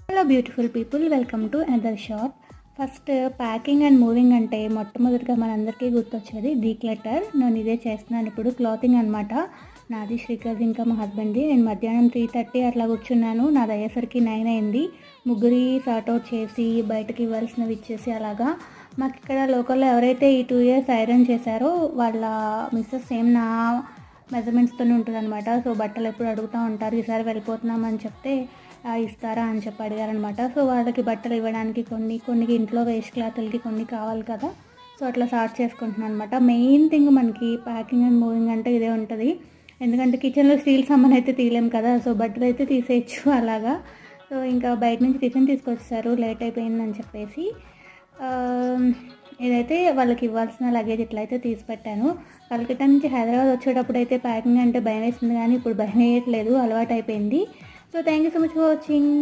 Hello beautiful people, welcome to another shop. First packing and moving అంటే మొట్టమొదటిగా మనందరికీ గుర్తొచ్చేది డీక్లటర్. నేను ఇదే చేస్తున్నాను ఇప్పుడు. క్లాతింగ్ అనమాట. నాది, శ్రీకర్, ఇంకా మా హస్బెండ్ది. నేను మధ్యాహ్నం 3:30 అట్లా కూర్చున్నాను. నాది అయ్యేసరికి 9 అయింది. ముగ్గురి సార్ట్అవుట్ చేసి బయటకి ఇవ్వాల్సినవి ఇచ్చేసి అలాగా. మాకు ఇక్కడ లోకల్లో ఎవరైతే ఈ 2 years ఐరన్ చేశారో వాళ్ళ మిస్సెస్ సేమ్ నా మెజర్మెంట్స్తోనే ఉంటుంది అనమాట. సో బట్టలు ఎప్పుడు అడుగుతూ ఉంటారు. ఈసారి వెళ్ళిపోతున్నామని చెప్తే ఇస్తారా అని చెప్పి అడిగారనమాట. సో వాళ్ళకి బట్టలు ఇవ్వడానికి కొన్ని ఇంట్లో వేస్ట్ క్లాతులకి కొన్ని కావాలి కదా. సో అట్లా సార్ట్ చేసుకుంటున్నాను అనమాట. మెయిన్ థింగ్ మనకి ప్యాకింగ్ అండ్ మూవింగ్ అంటే ఇదే ఉంటుంది. ఎందుకంటే కిచెన్లో స్టీల్ సామాన్ అయితే తీయలేం కదా. సో బట్టలు అయితే తీసేయచ్చు అలాగా. సో ఇంకా బయట నుంచి టిఫిన్ తీసుకొచ్చేసారు, లేట్ అయిపోయిందని చెప్పేసి. ఇదైతే వాళ్ళకి ఇవ్వాల్సిన లగేజ్ ఇట్లయితే తీసి పెట్టాను. కలకత్తా నుంచి హైదరాబాద్ వచ్చేటప్పుడు అయితే ప్యాకింగ్ అంటే భయం వేసింది, కానీ ఇప్పుడు భయం వేయట్లేదు, అలవాటు అయిపోయింది. So thank you so much for watching.